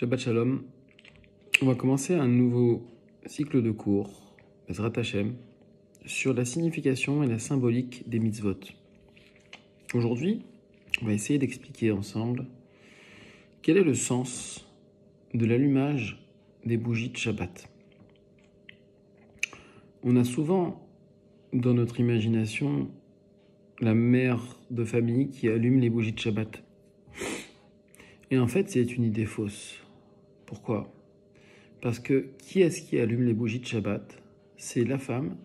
Shabbat Shalom. On va commencer un nouveau cycle de cours, Bezrat Hashem, sur la signification et la symbolique des mitzvot. Aujourd'hui, on va essayer d'expliquer ensemble quel est le sens de l'allumage des bougies de Shabbat. On a souvent dans notre imagination la mère de famille qui allume les bougies de Shabbat. Et en fait, c'est une idée fausse. Pourquoi ? Parce que qui est-ce qui allume les bougies de Shabbat ? C'est la femme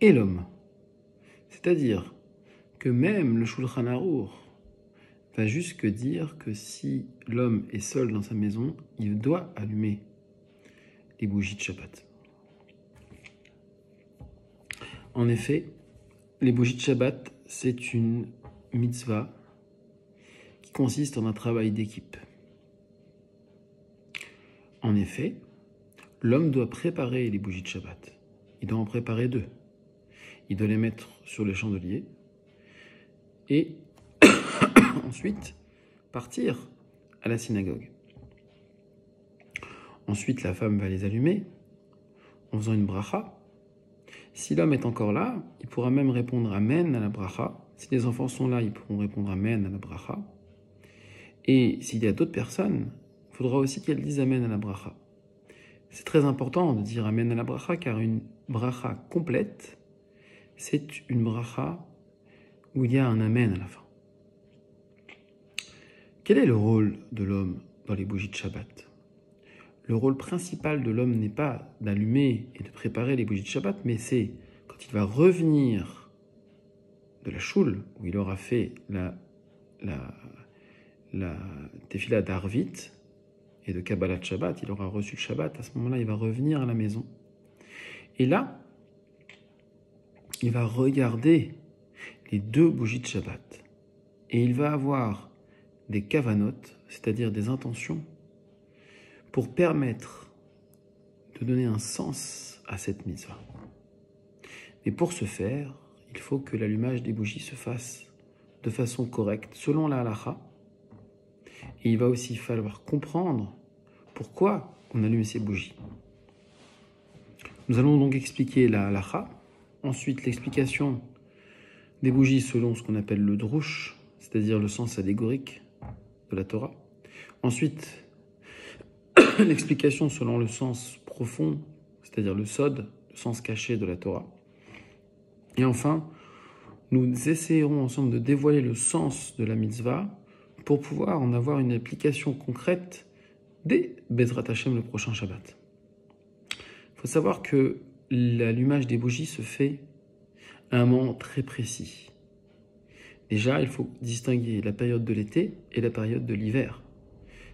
et l'homme. C'est-à-dire que même le Shulchan Aruch va jusque dire que si l'homme est seul dans sa maison, il doit allumer les bougies de Shabbat. En effet, les bougies de Shabbat, c'est une mitzvah qui consiste en un travail d'équipe. En effet, l'homme doit préparer les bougies de Shabbat. Il doit en préparer 2. Il doit les mettre sur les chandeliers et ensuite partir à la synagogue. Ensuite, la femme va les allumer en faisant une bracha. Si l'homme est encore là, il pourra même répondre Amen à la bracha. Si les enfants sont là, ils pourront répondre Amen à la bracha. Et s'il y a d'autres personnes, il faudra aussi qu'elles disent Amen à la bracha. C'est très important de dire Amen à la bracha, car une bracha complète, c'est une bracha où il y a un Amen à la fin. Quel est le rôle de l'homme dans les bougies de Shabbat ? Le rôle principal de l'homme n'est pas d'allumer et de préparer les bougies de Shabbat, mais c'est quand il va revenir de la choule, où il aura fait la tefila d'Arvit et de Kabbalat Shabbat, il aura reçu le Shabbat, à ce moment-là, il va revenir à la maison. Et là, il va regarder les 2 bougies de Shabbat. Et il va avoir des kavanot, c'est-à-dire des intentions, pour permettre de donner un sens à cette mitzvah. Mais pour ce faire, il faut que l'allumage des bougies se fasse de façon correcte, selon la halakha. Et il va aussi falloir comprendre pourquoi on allume ces bougies. Nous allons donc expliquer la halakha, ensuite l'explication des bougies selon ce qu'on appelle le drush, c'est-à-dire le sens allégorique de la Torah. Ensuite, l'explication selon le sens profond, c'est-à-dire le sod, le sens caché de la Torah. Et enfin, nous essayerons ensemble de dévoiler le sens de la mitzvah pour pouvoir en avoir une application concrète dès Bezrat Hashem le prochain Shabbat. Il faut savoir que l'allumage des bougies se fait à un moment très précis. Déjà, il faut distinguer la période de l'été et la période de l'hiver,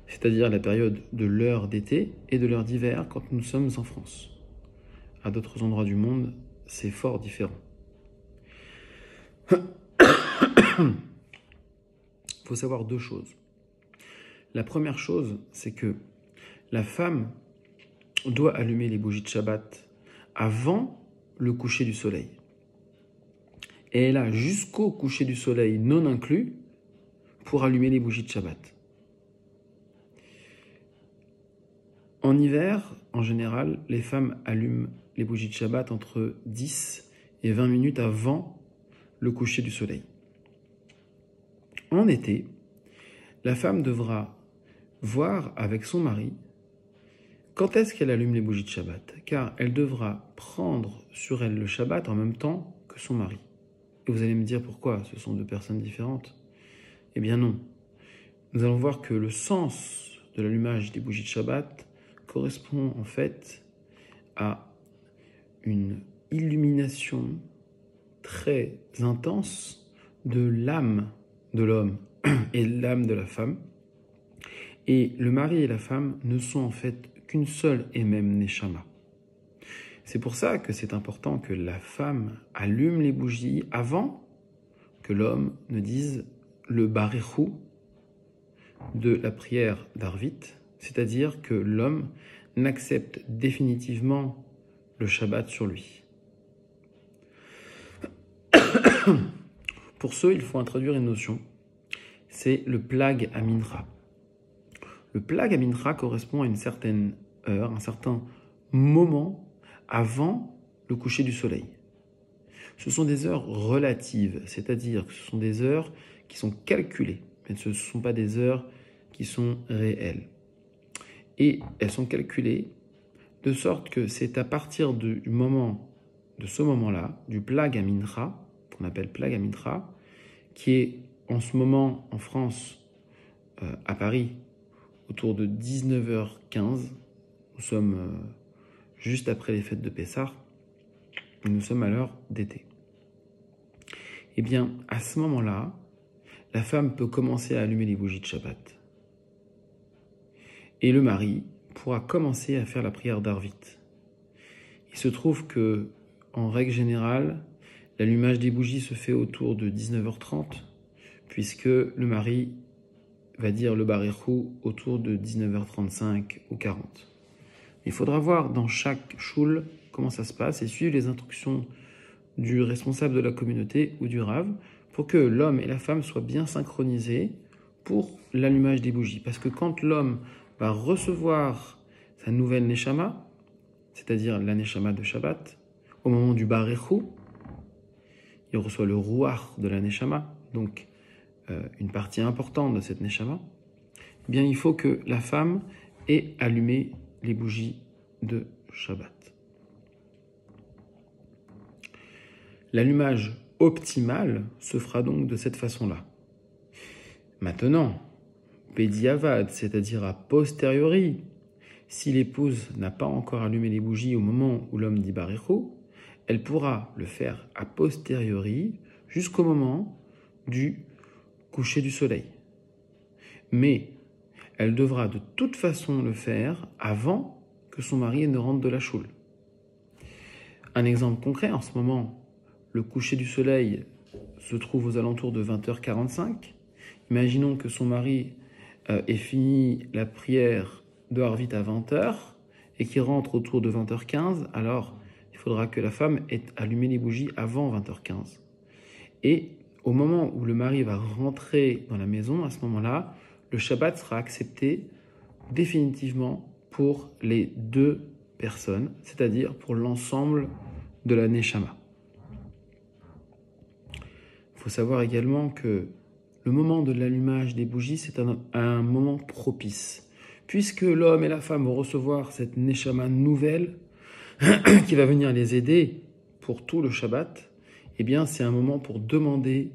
c'est-à-dire la période de l'heure d'été et de l'heure d'hiver quand nous sommes en France. À d'autres endroits du monde, c'est fort différent. Il faut savoir 2 choses. La première chose, c'est que la femme doit allumer les bougies de Shabbat avant le coucher du soleil. Et elle a jusqu'au coucher du soleil non inclus pour allumer les bougies de Shabbat. En hiver, en général, les femmes allument les bougies de Shabbat entre 10 et 20 minutes avant le coucher du soleil. En été, la femme devra voir avec son mari quand est-ce qu'elle allume les bougies de Shabbat, car elle devra prendre sur elle le Shabbat en même temps que son mari. Et vous allez me dire pourquoi, ce sont 2 personnes différentes. Eh bien non. Nous allons voir que le sens de l'allumage des bougies de Shabbat correspond en fait à une illumination très intense de l'âme de l'homme et l'âme de la femme. Et le mari et la femme ne sont en fait qu'une seule et même neshama. C'est pour ça que c'est important que la femme allume les bougies avant que l'homme ne dise le barechou de la prière d'Arvit, c'est-à-dire que l'homme n'accepte définitivement le Shabbat sur lui. Pour ce, il faut introduire une notion, c'est le plag à mincha. Le plag à mincha correspond à une certaine heure, un certain moment avant le coucher du soleil. Ce sont des heures relatives, c'est-à-dire que ce sont des heures qui sont calculées, mais ce ne sont pas des heures qui sont réelles. Et elles sont calculées de sorte que c'est à partir de ce moment-là, du plag à mincha, qu'on appelle plag à mincha, qui est en ce moment en France, à Paris, autour de 19h15. Nous sommes juste après les fêtes de Pessah, et nous sommes à l'heure d'été. Eh bien, à ce moment-là, la femme peut commencer à allumer les bougies de Shabbat. Et le mari pourra commencer à faire la prière d'Arvit. Il se trouve que, en règle générale, l'allumage des bougies se fait autour de 19h30, puisque le mari va dire le Barichou autour de 19h35 ou 40. Il faudra voir dans chaque choule comment ça se passe et suivre les instructions du responsable de la communauté ou du Rav pour que l'homme et la femme soient bien synchronisés pour l'allumage des bougies. Parce que quand l'homme va recevoir sa nouvelle Neshama, c'est-à-dire la Neshama de Shabbat, au moment du Barichou, il reçoit le Ruach de la Neshama, donc une partie importante de cette Neshama, eh bien il faut que la femme ait allumé les bougies de Shabbat. L'allumage optimal se fera donc de cette façon-là. Maintenant, Bediavad, c'est-à-dire a posteriori, si l'épouse n'a pas encore allumé les bougies au moment où l'homme dit Barichou, elle pourra le faire a posteriori jusqu'au moment du coucher du soleil. Mais elle devra de toute façon le faire avant que son mari ne rentre de la choule. Un exemple concret, en ce moment, le coucher du soleil se trouve aux alentours de 20h45. Imaginons que son mari ait fini la prière de Harvit à 20h et qu'il rentre autour de 20h15, alors il faudra que la femme ait allumé les bougies avant 20h15. Et au moment où le mari va rentrer dans la maison, à ce moment-là, le Shabbat sera accepté définitivement pour les deux personnes, c'est-à-dire pour l'ensemble de la Neshama. Il faut savoir également que le moment de l'allumage des bougies, c'est un moment propice, puisque l'homme et la femme vont recevoir cette Neshama nouvelle qui va venir les aider pour tout le Shabbat. Eh bien, c'est un moment pour demander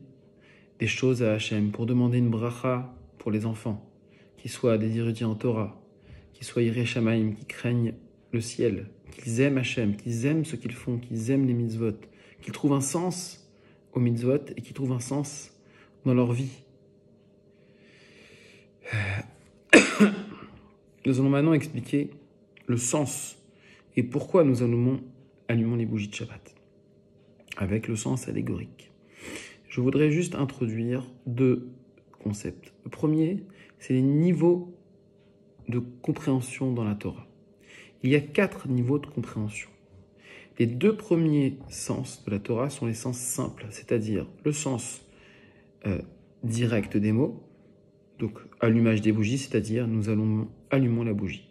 des choses à Hachem, pour demander une bracha pour les enfants, qui soient des érudits en Torah, qui soient Yirei Shamayim, qui craignent le ciel, qu'ils aiment Hachem, qu'ils aiment ce qu'ils font, qu'ils aiment les mitzvot, qu'ils trouvent un sens aux mitzvot et qu'ils trouvent un sens dans leur vie. Nous allons maintenant expliquer le sens et pourquoi nous allumons les bougies de Shabbat, avec le sens allégorique. Je voudrais juste introduire deux concepts. Le premier, c'est les niveaux de compréhension dans la Torah. Il y a 4 niveaux de compréhension. Les 2 premiers sens de la Torah sont les sens simples, c'est-à-dire le sens direct des mots, donc allumage des bougies, c'est-à-dire nous allumons la bougie.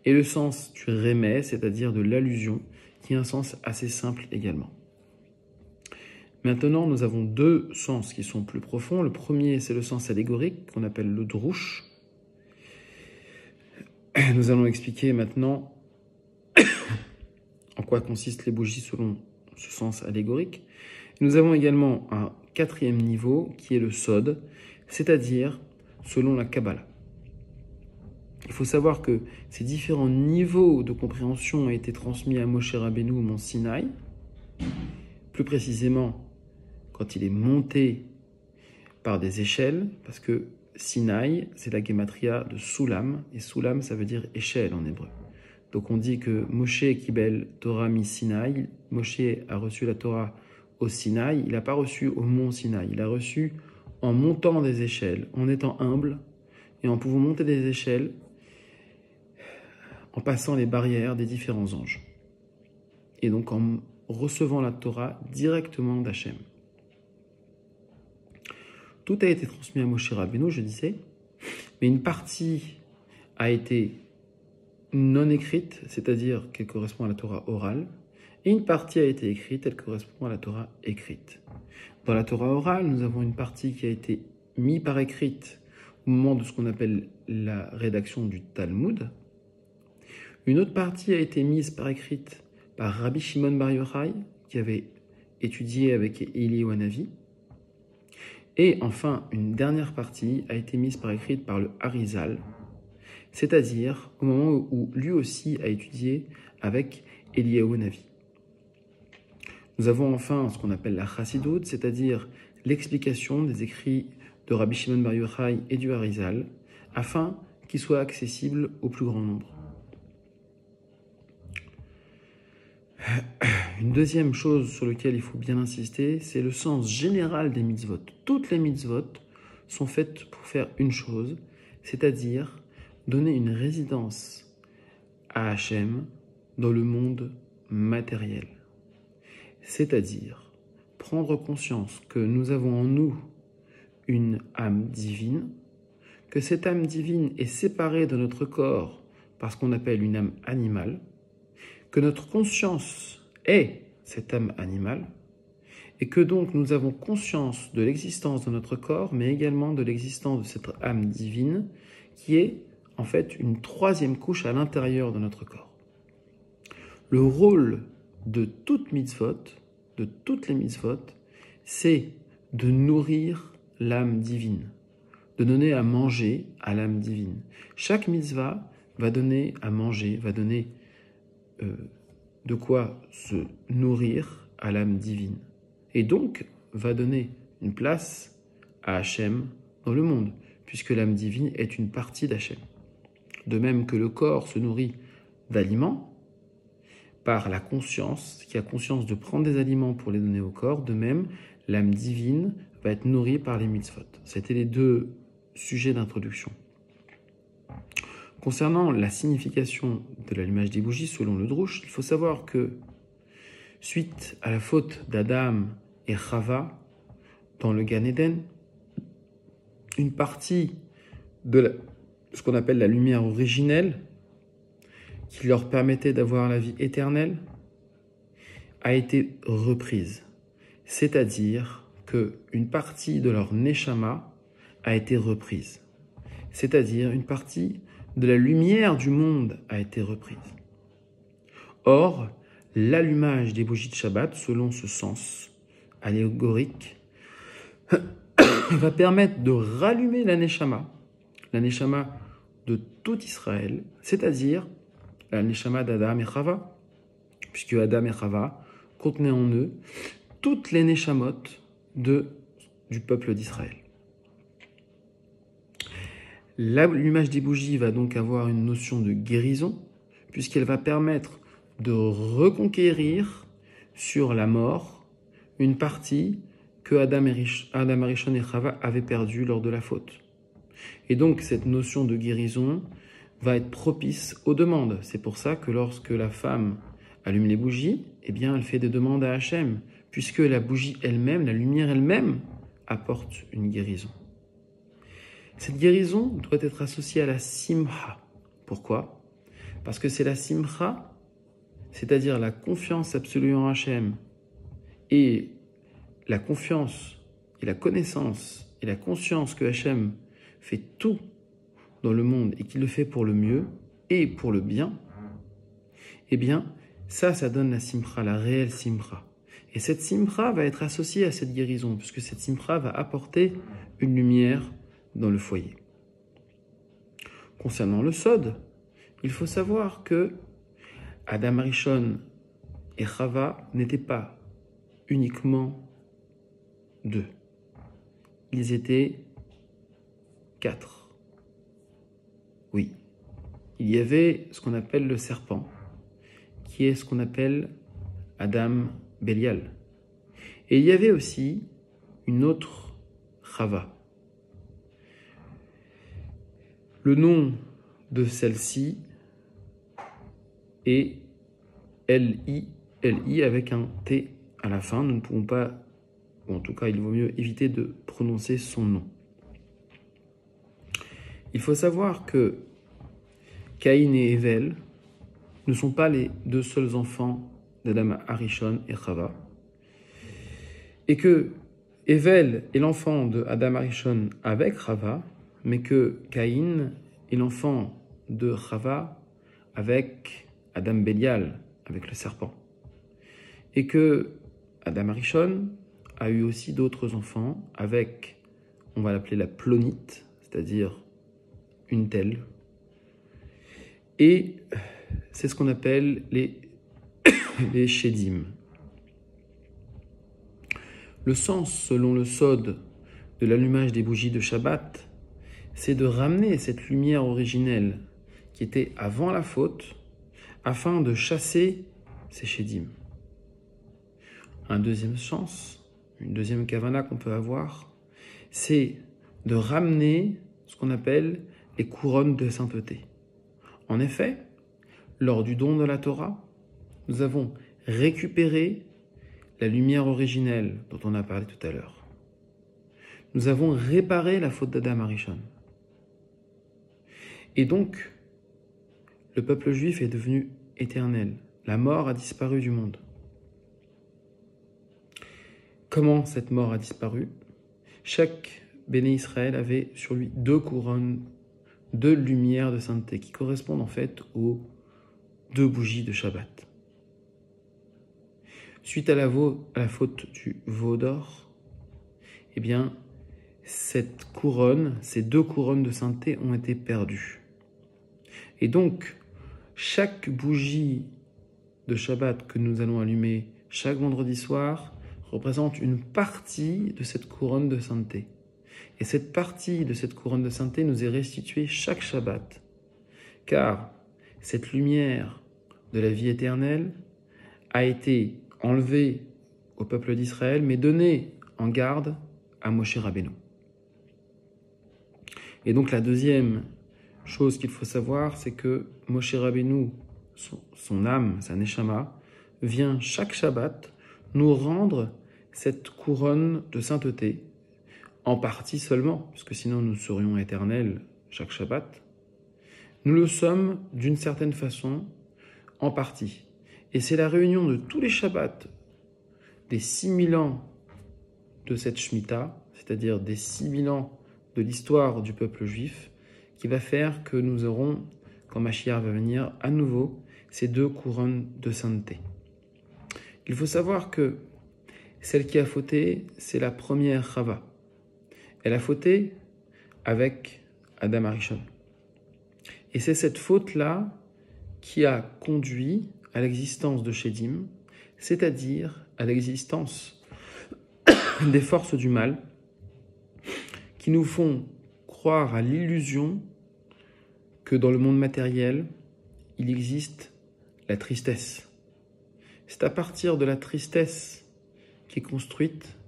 Et le sens du rémé, c'est-à-dire de l'allusion, qui est un sens assez simple également. Maintenant, nous avons 2 sens qui sont plus profonds. Le premier, c'est le sens allégorique, qu'on appelle le drush. Nous allons expliquer maintenant en quoi consistent les bougies selon ce sens allégorique. Nous avons également un 4e niveau qui est le sod, c'est-à-dire selon la Kabbalah. Il faut savoir que ces différents niveaux de compréhension ont été transmis à Moshe Rabbeinu au mont Sinaï. Plus précisément, quand il est monté par des échelles, parce que Sinaï, c'est la gematria de Sulam, et Sulam, ça veut dire échelle en hébreu. Donc on dit que Moshe Kibel Torah mi Sinaï, Moshe a reçu la Torah au Sinaï, il n'a pas reçu au mont Sinaï, il a reçu en montant des échelles, en étant humble, et en pouvant monter des échelles, en passant les barrières des différents anges. Et donc en recevant la Torah directement d'Hachem. Tout a été transmis à Moshe Rabbeinu, je disais, mais une partie a été non écrite, c'est-à-dire qu'elle correspond à la Torah orale, et une partie a été écrite, elle correspond à la Torah écrite. Dans la Torah orale, nous avons une partie qui a été mise par écrite au moment de ce qu'on appelle la rédaction du Talmud. Une autre partie a été mise par écrite par Rabbi Shimon Bar Yochai, qui avait étudié avec Eliyahu Hanavi. Et enfin, une dernière partie a été mise par écrite par le Harizal, c'est-à-dire au moment où lui aussi a étudié avec Eliyahu Hanavi. Nous avons enfin ce qu'on appelle la Chassidut, c'est-à-dire l'explication des écrits de Rabbi Shimon Bar Yochai et du Harizal, afin qu'ils soient accessibles au plus grand nombre. Une deuxième chose sur laquelle il faut bien insister, c'est le sens général des mitzvot. Toutes les mitzvot sont faites pour faire une chose, c'est-à-dire donner une résidence à Hachem dans le monde matériel. C'est-à-dire prendre conscience que nous avons en nous une âme divine, que cette âme divine est séparée de notre corps par ce qu'on appelle une âme animale, que notre conscience est cette âme animale, et que donc nous avons conscience de l'existence de notre corps, mais également de l'existence de cette âme divine, qui est en fait une troisième couche à l'intérieur de notre corps. Le rôle de toute mitzvot, de toutes les mitzvot, c'est de nourrir l'âme divine, de donner à manger à l'âme divine. Chaque mitzvah va donner à manger, va donner de quoi se nourrir à l'âme divine. Et donc, va donner une place à Hachem dans le monde, puisque l'âme divine est une partie d'Hachem. De même que le corps se nourrit d'aliments, par la conscience, qui a conscience de prendre des aliments pour les donner au corps, de même, l'âme divine va être nourrie par les mitzvot. C'était les deux sujets d'introduction. Concernant la signification de l'allumage des bougies, selon le Drush, il faut savoir que, suite à la faute d'Adam et Chava dans le Gan Eden, une partie de ce qu'on appelle la lumière originelle, qui leur permettait d'avoir la vie éternelle, a été reprise. C'est-à-dire qu'une partie de leur Neshama a été reprise. C'est-à-dire une partie de la lumière du monde a été reprise. Or, l'allumage des bougies de Shabbat, selon ce sens allégorique, va permettre de rallumer la Neshama de tout Israël, c'est-à-dire la Neshama d'Adam et Chava, puisque Adam et Chava contenaient en eux toutes les Neshamot du peuple d'Israël. L'allumage des bougies va donc avoir une notion de guérison, puisqu'elle va permettre de reconquérir sur la mort une partie que Adam Arishon et Chava avaient perdue lors de la faute. Et donc cette notion de guérison va être propice aux demandes. C'est pour ça que lorsque la femme allume les bougies, eh bien elle fait des demandes à Hachem, puisque la bougie elle-même, la lumière elle-même, apporte une guérison. Cette guérison doit être associée à la simcha. Pourquoi? Parce que c'est la simcha, c'est-à-dire la confiance absolue en Hachem, et la confiance et la connaissance et la conscience que Hachem fait tout dans le monde et qu'il le fait pour le mieux et pour le bien, eh bien, ça donne la simcha, la réelle simcha. Et cette simcha va être associée à cette guérison, puisque cette simcha va apporter une lumière dans le foyer. Concernant le sod, il faut savoir que Adam Arishon et Chava n'étaient pas uniquement deux. Ils étaient 4. Oui. Il y avait ce qu'on appelle le serpent, qui est ce qu'on appelle Adam Bélial. Et il y avait aussi une autre Chava. Le nom de celle-ci est L-I avec un T à la fin. Nous ne pouvons pas, ou en tout cas il vaut mieux éviter de prononcer son nom. Il faut savoir que Caïn et Hevel ne sont pas les deux seuls enfants d'Adam Arishon et Chava, et que Hevel est l'enfant de Adam Arishon avec Chava, mais que Caïn est l'enfant de Chava avec Adam Bélial, avec le serpent. Et que Adam Arishon a eu aussi d'autres enfants avec, on va l'appeler la plonite, c'est-à-dire une telle. Et c'est ce qu'on appelle les Shedim. Le sens, selon le Sod, de l'allumage des bougies de Shabbat, c'est de ramener cette lumière originelle qui était avant la faute, afin de chasser ces Shedim. Un deuxième sens, une deuxième kavana qu'on peut avoir, c'est de ramener ce qu'on appelle les couronnes de sainteté. En effet, lors du don de la Torah, nous avons récupéré la lumière originelle dont on a parlé tout à l'heure. Nous avons réparé la faute d'Adam Arishon. Et donc, le peuple juif est devenu éternel. La mort a disparu du monde. Comment cette mort a disparu? Chaque béné Israël avait sur lui 2 couronnes, 2 lumières de sainteté qui correspondent en fait aux 2 bougies de Shabbat. Suite à la faute du veau d'or, eh bien, cette couronne, ces 2 couronnes de sainteté ont été perdues. Et donc, chaque bougie de Shabbat que nous allons allumer chaque vendredi soir représente une partie de cette couronne de sainteté. Et cette partie de cette couronne de sainteté nous est restituée chaque Shabbat. Car cette lumière de la vie éternelle a été enlevée au peuple d'Israël, mais donnée en garde à Moshe Rabbeinu. Et donc la deuxième chose qu'il faut savoir, c'est que Moshe Rabbeinu, son âme, sa neshama, vient chaque Shabbat nous rendre cette couronne de sainteté, en partie seulement, parce que sinon nous serions éternels chaque Shabbat. Nous le sommes d'une certaine façon, en partie. Et c'est la réunion de tous les Shabbats, des 6000 ans de cette Shemitah, c'est-à-dire des 6000 ans de l'histoire du peuple juif, qui va faire que nous aurons, quand Mashiach va venir, à nouveau, ces 2 couronnes de sainteté. Il faut savoir que celle qui a fauté, c'est la première Chava. Elle a fauté avec Adam Arishon. Et c'est cette faute-là qui a conduit à l'existence de Shedim, c'est-à-dire à l'existence des forces du mal qui nous font croire à l'illusion que dans le monde matériel, il existe la tristesse. C'est à partir de la tristesse qu'est construite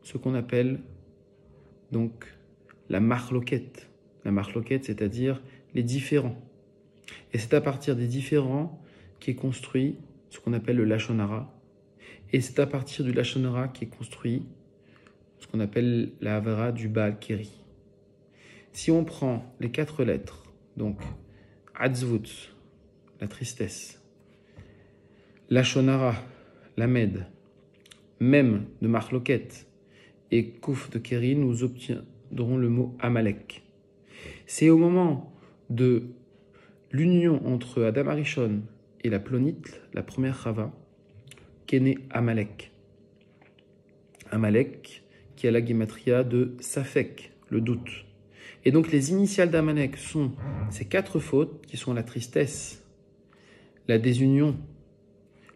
ce qu'on appelle donc la marloquette. La marloquette, c'est-à-dire les différents. Et c'est à partir des différents qu'est construit ce qu'on appelle le Lashon Hara. Et c'est à partir du Lashon Hara qu'est construit ce qu'on appelle la Havara du Baal Keri. Si on prend les 4 lettres, donc Atzvut, la tristesse, Lashon Hara, la Med, Mem de Marloquette et Kouf de Keri, nous obtiendrons le mot Amalek. C'est au moment de l'union entre Adam Arishon et la plonite, la première Chava, qu'est né Amalek. Amalek, qui a la gematria de Safek, le doute. Et donc les initiales d'Amalek sont ces 4 fautes qui sont la tristesse, la désunion,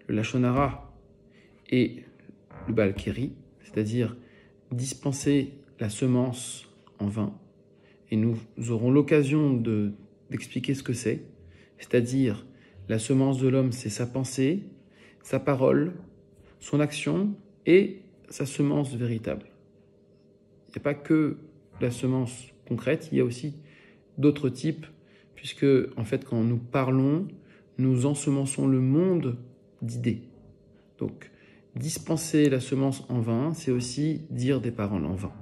le Lashon Hara et le Baal Keri, c'est-à-dire dispenser la semence en vain. Et nous aurons l'occasion d'expliquer ce que c'est-à-dire la semence de l'homme, c'est sa pensée, sa parole, son action et sa semence véritable. Il n'y a pas que la semence concrète, il y a aussi d'autres types, puisque en fait quand nous parlons, nous ensemençons le monde d'idées. Donc dispenser la semence en vain, c'est aussi dire des paroles en vain.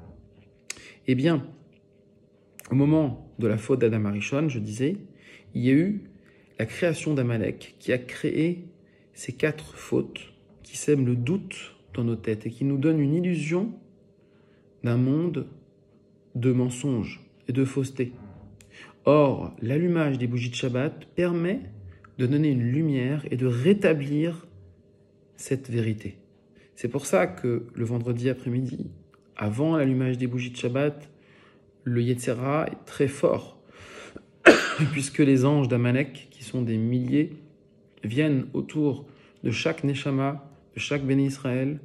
Eh bien, au moment de la faute d'Adam Arishon, je disais, il y a eu la création d'Amalek qui a créé ces 4 fautes qui sèment le doute dans nos têtes et qui nous donnent une illusion d'un monde de mensonges et de fausseté. Or, l'allumage des bougies de Shabbat permet de donner une lumière et de rétablir cette vérité. C'est pour ça que le vendredi après-midi, avant l'allumage des bougies de Shabbat, le Yetzer Hara est très fort, puisque les anges d'Amalek, qui sont des milliers, viennent autour de chaque Neshama, de chaque Béné Israël,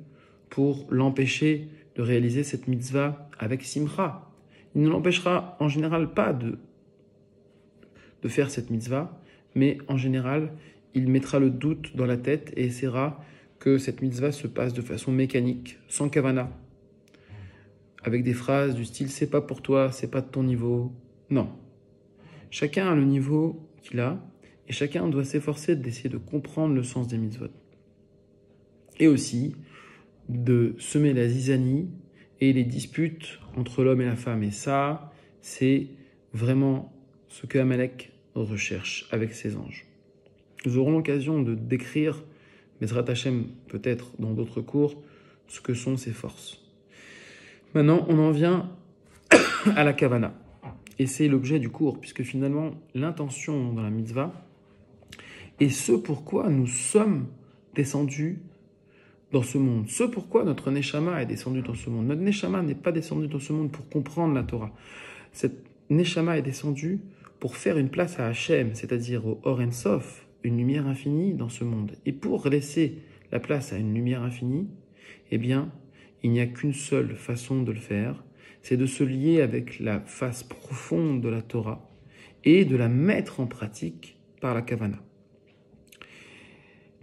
pour l'empêcher de réaliser cette mitzvah avec Simcha. Il ne l'empêchera en général pas de faire cette mitzvah, mais en général, il mettra le doute dans la tête et essaiera que cette mitzvah se passe de façon mécanique, sans kavana, avec des phrases du style « c'est pas pour toi, c'est pas de ton niveau ». Non. Chacun a le niveau qu'il a et chacun doit s'efforcer d'essayer de comprendre le sens des mitzvot. Et aussi de semer la zizanie et les disputes entre l'homme et la femme. Et ça, c'est vraiment ce que Amalek recherche avec ses anges. Nous aurons l'occasion de décrire, Bezrat Hashem peut-être dans d'autres cours, ce que sont ces forces. Maintenant, on en vient à la kavana. Et c'est l'objet du cours, puisque finalement, l'intention dans la mitzvah est ce pourquoi nous sommes descendus dans ce monde. Ce pourquoi notre Neshama est descendu dans ce monde. Notre Neshama n'est pas descendu dans ce monde pour comprendre la Torah. Cette Neshama est descendue pour faire une place à Hachem, c'est-à-dire au Or En Sof, une lumière infinie dans ce monde. Et pour laisser la place à une lumière infinie, eh bien, il n'y a qu'une seule façon de le faire, c'est de se lier avec la face profonde de la Torah et de la mettre en pratique par la Kavana.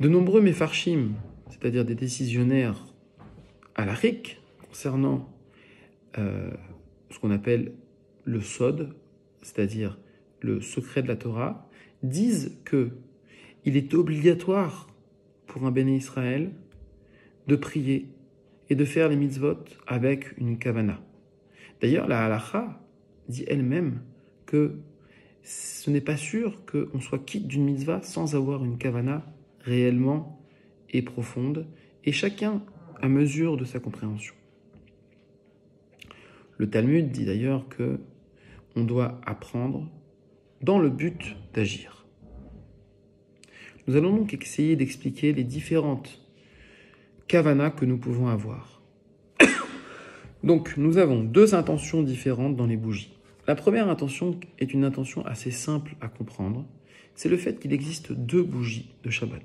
De nombreux Mefarshim, c'est-à-dire des décisionnaires halachiques concernant ce qu'on appelle le Sod, c'est-à-dire le secret de la Torah, disent que il est obligatoire pour un Béné Israël de prier et de faire les mitzvot avec une kavana. D'ailleurs, la halacha dit elle-même que ce n'est pas sûr qu'on soit quitte d'une mitzvah sans avoir une kavana réellement et profonde, et chacun à mesure de sa compréhension. Le Talmud dit d'ailleurs que on doit apprendre dans le but d'agir. Nous allons donc essayer d'expliquer les différentes kavanas que nous pouvons avoir. Donc, nous avons 2 intentions différentes dans les bougies. La première intention est une intention assez simple à comprendre. C'est le fait qu'il existe 2 bougies de Shabbat.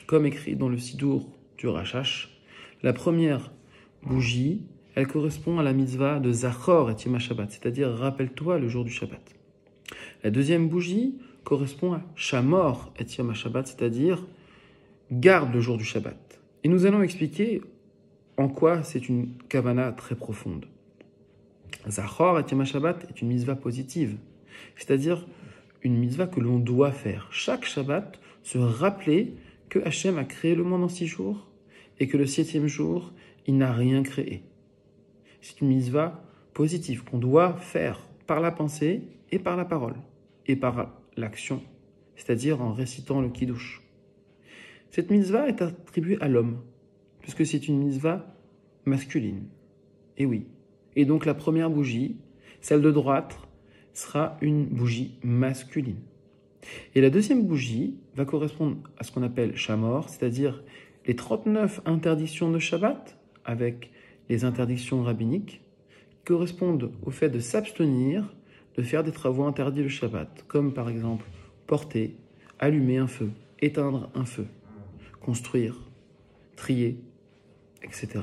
Comme écrit dans le Sidour du Rashash, la première bougie, elle correspond à la mitzvah de Zachor et Yom Shabbat, c'est-à-dire rappelle-toi le jour du Shabbat. La deuxième bougie correspond à Shamor et Yom Shabbat, c'est-à-dire garde le jour du Shabbat. Et nous allons expliquer en quoi c'est une kavana très profonde. Zachor et Yom Shabbat est une mitzvah positive, c'est-à-dire une mitzvah que l'on doit faire. Chaque Shabbat, se rappeler que Hachem a créé le monde en 6 jours et que le 7e jour, il n'a rien créé. C'est une mitzvah positive qu'on doit faire par la pensée et par la parole et par l'action, c'est-à-dire en récitant le kiddush. Cette mitzvah est attribuée à l'homme, puisque c'est une mitzvah masculine. Et oui. Et donc la première bougie, celle de droite, sera une bougie masculine. Et la deuxième bougie va correspondre à ce qu'on appelle Shamor, c'est-à-dire les 39 interdictions de Shabbat, avec les interdictions rabbiniques, qui correspondent au fait de s'abstenir de faire des travaux interdits le Shabbat, comme par exemple porter, allumer un feu, éteindre un feu, construire, trier, etc.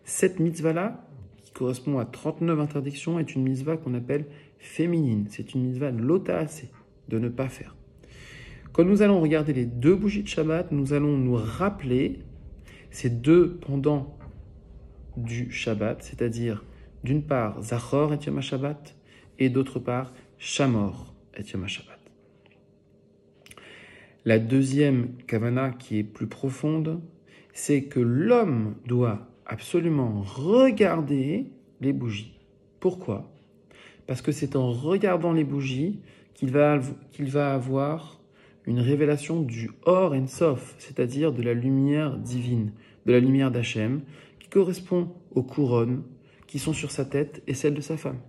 Cette mitzvah-là, qui correspond à 39 interdictions, est une mitzvah qu'on appelle féminine. C'est une mitzvah de l'ota'asé, de ne pas faire. Quand nous allons regarder les 2 bougies de Shabbat, nous allons nous rappeler ces 2 pendants du Shabbat, c'est-à-dire d'une part Zachor et Yom Shabbat, et d'autre part Shamor et Yom Shabbat. La deuxième kavana qui est plus profonde, c'est que l'homme doit absolument regarder les bougies. Pourquoi ? Parce que c'est en regardant les bougies qu'il va avoir une révélation du Or En Sof, c'est-à-dire de la lumière divine, de la lumière d'Hachem, qui correspond aux couronnes qui sont sur sa tête et celles de sa femme.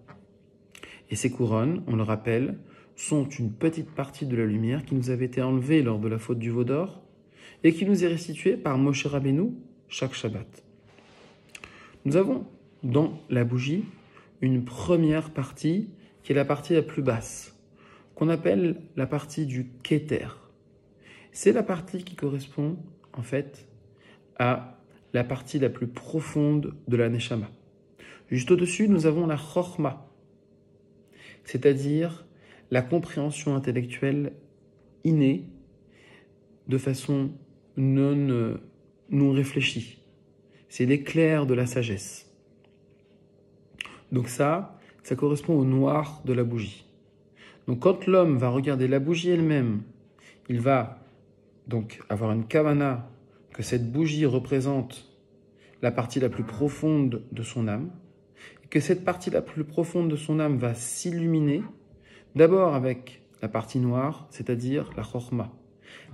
Et ces couronnes, on le rappelle, sont une petite partie de la lumière qui nous avait été enlevée lors de la faute du veau d'or et qui nous est restituée par Moshe Rabbeinu chaque Shabbat. Nous avons dans la bougie une première partie qui est la partie la plus basse, qu'on appelle la partie du Keter. C'est la partie qui correspond en fait à la partie la plus profonde de la Neshama. Juste au-dessus, nous avons la Chochma, c'est-à-dire la compréhension intellectuelle innée de façon non réfléchie. C'est l'éclair de la sagesse. Donc ça correspond au noir de la bougie. Donc quand l'homme va regarder la bougie elle-même, il va donc avoir une kavana que cette bougie représente la partie la plus profonde de son âme, et que cette partie la plus profonde de son âme va s'illuminer d'abord avec la partie noire, c'est-à-dire la chokhma.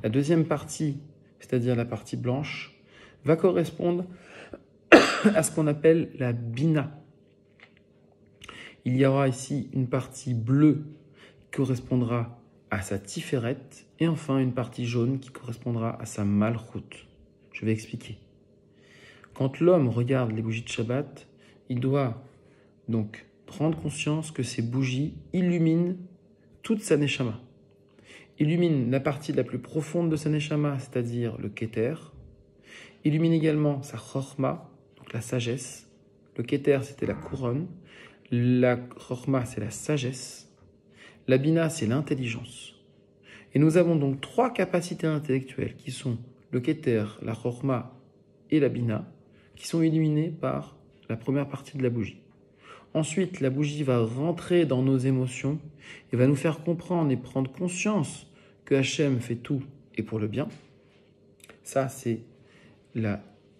La deuxième partie, c'est-à-dire la partie blanche, va correspondre à ce qu'on appelle la bina. Il y aura ici une partie bleue qui correspondra à sa tiferet, et enfin une partie jaune qui correspondra à sa malchut. Je vais expliquer. Quand l'homme regarde les bougies de Shabbat, il doit donc prendre conscience que ces bougies illuminent toute sa neshama. Illumine la partie la plus profonde de sa neshama, c'est-à-dire le keter. Illumine également sa chokhma, donc la sagesse. Le keter, c'était la couronne. La chokhma, c'est la sagesse. La bina, c'est l'intelligence. Et nous avons donc trois capacités intellectuelles qui sont le keter, la chokhma et la bina, qui sont illuminées par la première partie de la bougie. Ensuite, la bougie va rentrer dans nos émotions et va nous faire comprendre et prendre conscience que Hachem fait tout et pour le bien. Ça, c'est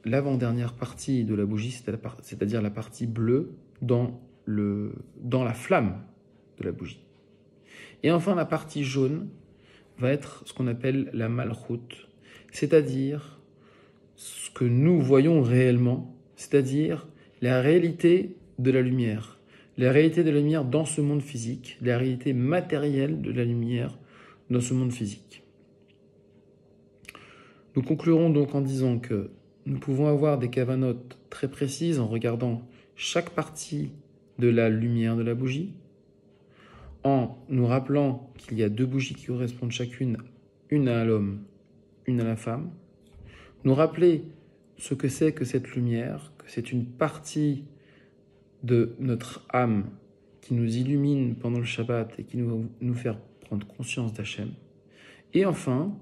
l'avant-dernière partie de la bougie, c'est-à-dire la partie bleue dans la flamme de la bougie. Et enfin, la partie jaune va être ce qu'on appelle la malchut, c'est-à-dire ce que nous voyons réellement, c'est-à-dire la réalité de la lumière, la réalité de la lumière dans ce monde physique, la réalité matérielle de la lumière dans ce monde physique. Nous conclurons donc en disant que nous pouvons avoir des kavanotes très précises en regardant chaque partie de la lumière de la bougie, en nous rappelant qu'il y a deux bougies qui correspondent chacune, une à l'homme, une à la femme, nous rappeler ce que c'est que cette lumière, que c'est une partie de notre âme qui nous illumine pendant le Shabbat et qui nous fait prendre conscience d'Hachem. Et enfin,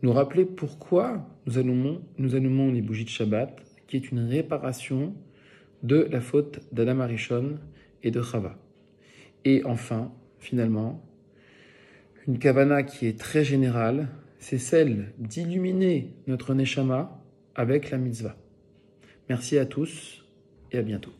nous rappeler pourquoi nous allumons les bougies de Shabbat, qui est une réparation de la faute d'Adam Arishon et de Chava. Et enfin, finalement, une kavana qui est très générale, c'est celle d'illuminer notre neshama avec la mitzvah. Merci à tous et à bientôt.